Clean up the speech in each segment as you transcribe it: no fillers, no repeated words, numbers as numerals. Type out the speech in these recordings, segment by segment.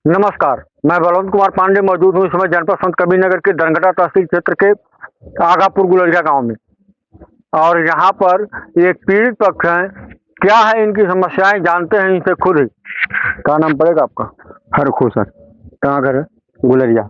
नमस्कार, मैं बलवंत कुमार पांडे मौजूद हूँ इस समय जनपद संत कबीरनगर के दरंगटा तहसील क्षेत्र के आगापुर गुलरिया गांव में। और यहाँ पर एक पीड़ित पक्ष है। क्या है इनकी समस्याएं जानते हैं इनसे खुद ही। क्या नाम पड़ेगा आपका? हर खो सर। कहाँ घर है? गुलरिया।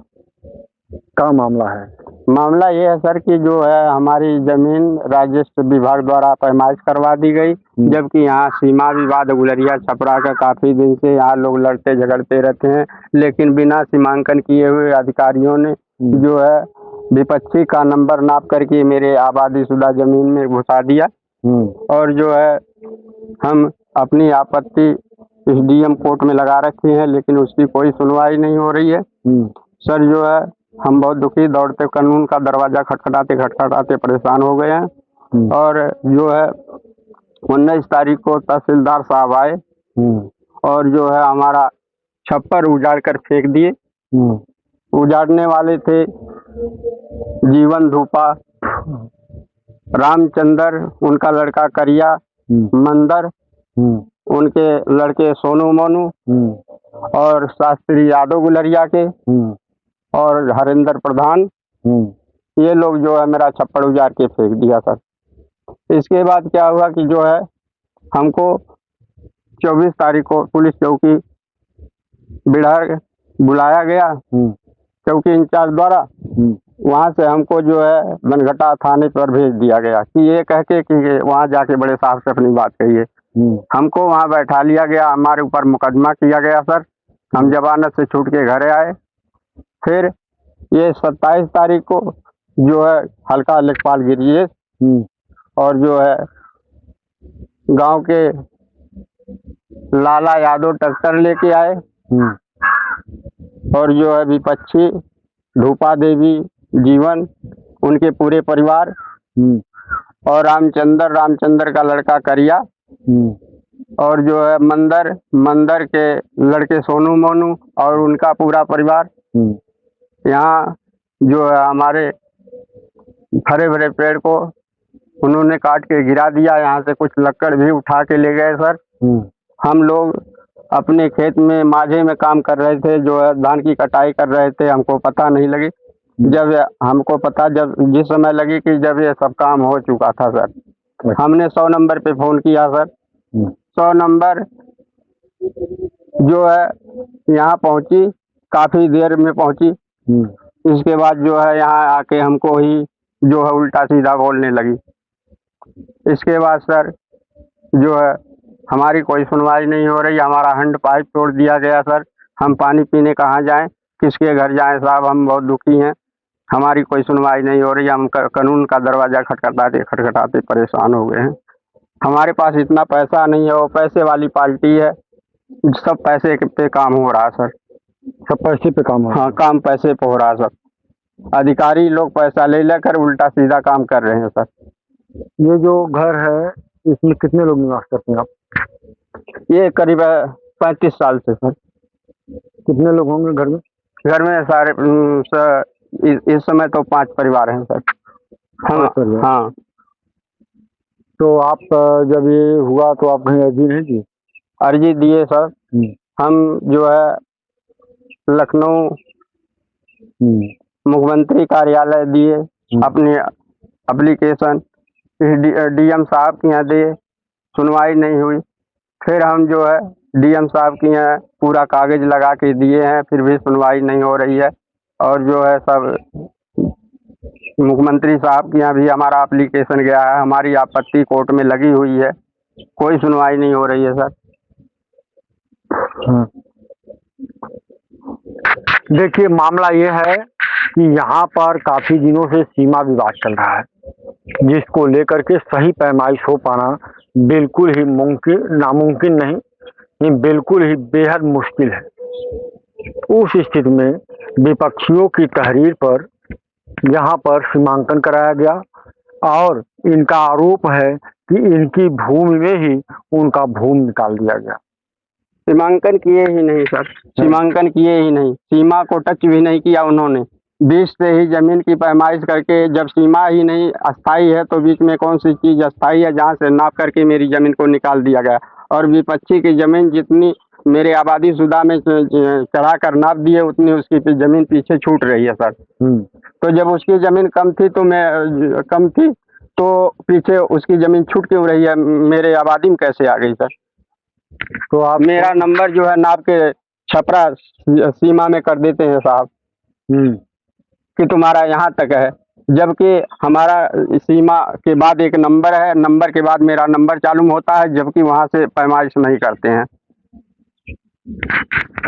क्या मामला है? मामला ये है सर कि जो है हमारी जमीन राजस्व विभाग द्वारा पैमाइश करवा दी गई, जबकि यहाँ सीमा विवाद गुलरिया छपरा का काफी दिन से यहाँ लोग लड़ते झगड़ते रहते हैं, लेकिन बिना सीमांकन किए हुए अधिकारियों ने जो है विपक्षी का नंबर नाप करके मेरे आबादीशुदा जमीन में घुसा दिया। और जो है हम अपनी आपत्ति एसडीएम कोर्ट में लगा रखे हैं, लेकिन उसकी कोई सुनवाई नहीं हो रही है। सर जो है हम बहुत दुखी, दौड़ते कानून का दरवाजा खटखटाते खटखटाते परेशान हो गए हैं। और जो है 19 तारीख को तहसीलदार साहब आए और जो है हमारा छप्पर उजाड़ कर फेंक दिए। उजाड़ने वाले थे जीवन धूपा, रामचंद्र, उनका लड़का करिया, मंदर, उनके लड़के सोनू मोनू और शास्त्री यादव गुलरिया के और हरिंदर प्रधान, ये लोग जो है मेरा छप्पर उजाड़ के फेंक दिया सर। इसके बाद क्या हुआ कि जो है हमको 24 तारीख को पुलिस चौकी बिहार बुलाया गया, चौकी इंचार्ज द्वारा। वहाँ से हमको जो है बनघटा थाने पर भेज दिया गया कि ये कह के कि वहाँ जाके बड़े साहब से अपनी बात कहिए। हमको वहाँ बैठा लिया गया, हमारे ऊपर मुकदमा किया गया सर। हम जमानत से छूट के घर आए। फिर ये 27 तारीख को जो है हल्का लेखपाल गिरिए और जो है गांव के लाला यादव ट्रैक्टर लेके आए और जो है विपक्षी धूपा देवी, जीवन, उनके पूरे परिवार और रामचंद्र का लड़का करिया और जो है मंदर के लड़के सोनू मोनू और उनका पूरा परिवार यहाँ जो है हमारे हरे भरे पेड़ को उन्होंने काट के गिरा दिया। यहाँ से कुछ लकड़ भी उठा के ले गए सर। हम लोग अपने खेत में माझे में काम कर रहे थे, जो है धान की कटाई कर रहे थे। हमको पता नहीं लगी, जब जिस समय लगी कि जब ये सब काम हो चुका था सर। हमने 100 नंबर पे फोन किया सर। 100 नंबर जो है यहाँ पहुंची, काफी देर में पहुंची। इसके बाद जो है यहाँ आके हमको ही जो है उल्टा सीधा बोलने लगी। इसके बाद सर जो है हमारी कोई सुनवाई नहीं हो रही। हमारा हैंड पाइप तोड़ दिया गया सर। हम पानी पीने कहाँ जाएं, किसके घर जाएं साहब, हम बहुत दुखी हैं। हमारी कोई सुनवाई नहीं हो रही। हम कानून का दरवाजा खटखटाते खटखटाते परेशान हो गए हैं। हमारे पास इतना पैसा नहीं है, वो पैसे वाली पार्टी है, सब पैसे पे काम हो रहा है सर। सब पैसे पे काम हो रहा है? हाँ, काम पैसे पे हो रहा है सर। अधिकारी लोग पैसा ले लेकर उल्टा सीधा काम कर रहे हैं सर। ये जो घर है इसमें कितने लोग निवास करते हैं आप? ये करीब 35 साल से सर। कितने लोग होंगे घर में? घर में सारे इस समय तो 5 परिवार हैं सर। हाँ। तो आप जब ये हुआ तो आप कहीं अर्जी नहीं दी? अर्जी दिए सर। हम जो है लखनऊ मुख्यमंत्री कार्यालय दिए अपनी एप्लीकेशन, डीएम साहब के यहाँ दिए, सुनवाई नहीं हुई। फिर हम जो है डीएम साहब के यहाँ पूरा कागज लगा के दिए हैं, फिर भी सुनवाई नहीं हो रही है। और जो है सब मुख्यमंत्री साहब के यहाँ भी हमारा एप्लीकेशन गया है, हमारी आपत्ति कोर्ट में लगी हुई है, कोई सुनवाई नहीं हो रही है सर। देखिए मामला ये है कि यहाँ पर काफी दिनों से सीमा विवाद चल रहा है, जिसको लेकर के सही पैमाइश हो पाना बिल्कुल ही नामुमकिन नहीं, ये बिल्कुल ही बेहद मुश्किल है। उस स्थिति में विपक्षियों की तहरीर पर यहाँ पर सीमांकन कराया गया और इनका आरोप है कि इनकी भूमि में ही उनका भूमि निकाल दिया गया। सीमांकन किए ही नहीं सर, सीमांकन किए ही नहीं, सीमा को टच भी नहीं किया उन्होंने। बीच से ही जमीन की पैमाइश करके, जब सीमा ही नहीं अस्थाई है तो बीच में कौन सी चीज अस्थाई है जहाँ से नाप करके मेरी जमीन को निकाल दिया गया। और विपक्षी की जमीन जितनी मेरे आबादीशुदा में चढ़ा कर नाप दिए, उतनी उसकी जमीन पीछे छूट रही है सर। तो जब उसकी जमीन कम थी तो पीछे उसकी जमीन छूट क्यों रही है, मेरे आबादी में कैसे आ गई सर? तो आप मेरा नंबर जो है नाप के छपरा सीमा में कर देते हैं साहब कि तुम्हारा यहाँ तक है, जबकि हमारा सीमा के बाद एक नंबर है, नंबर के बाद मेरा नंबर चालू होता है, जबकि वहाँ से पैमाइश नहीं करते हैं।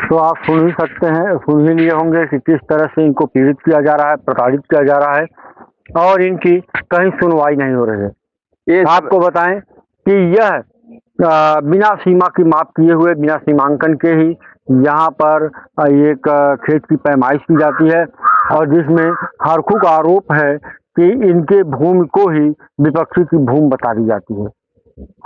तो आप सुन ही सकते हैं, सुन ही लिए होंगे कि किस तरह से इनको पीड़ित किया जा रहा है, प्रताड़ित किया जा रहा है और इनकी कहीं सुनवाई नहीं हो रही है। ये आपको बताएं कि यह बिना सीमा की माप किए हुए, बिना सीमांकन के ही यहाँ पर एक खेत की पैमाइश की जाती है और जिसमें हरखुक आरोप है कि इनके भूमि को ही विपक्षी की भूमि बता दी जाती है।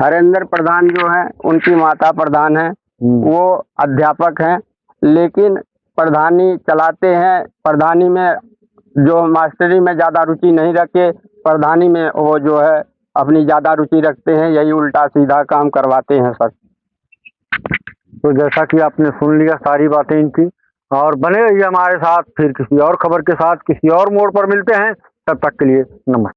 हरेंद्र प्रधान जो है, उनकी माता प्रधान है, वो अध्यापक हैं, लेकिन प्रधानी चलाते हैं। प्रधानी में जो मास्टरी में ज़्यादा रुचि नहीं रखे, प्रधानी में वो जो है अपनी ज़्यादा रुचि रखते हैं, यही उल्टा सीधा काम करवाते हैं सर। तो जैसा कि आपने सुन लिया सारी बातें इनकी, और बने रहिए हमारे साथ, फिर किसी और खबर के साथ किसी और मोड़ पर मिलते हैं। तब तक के लिए नमस्कार।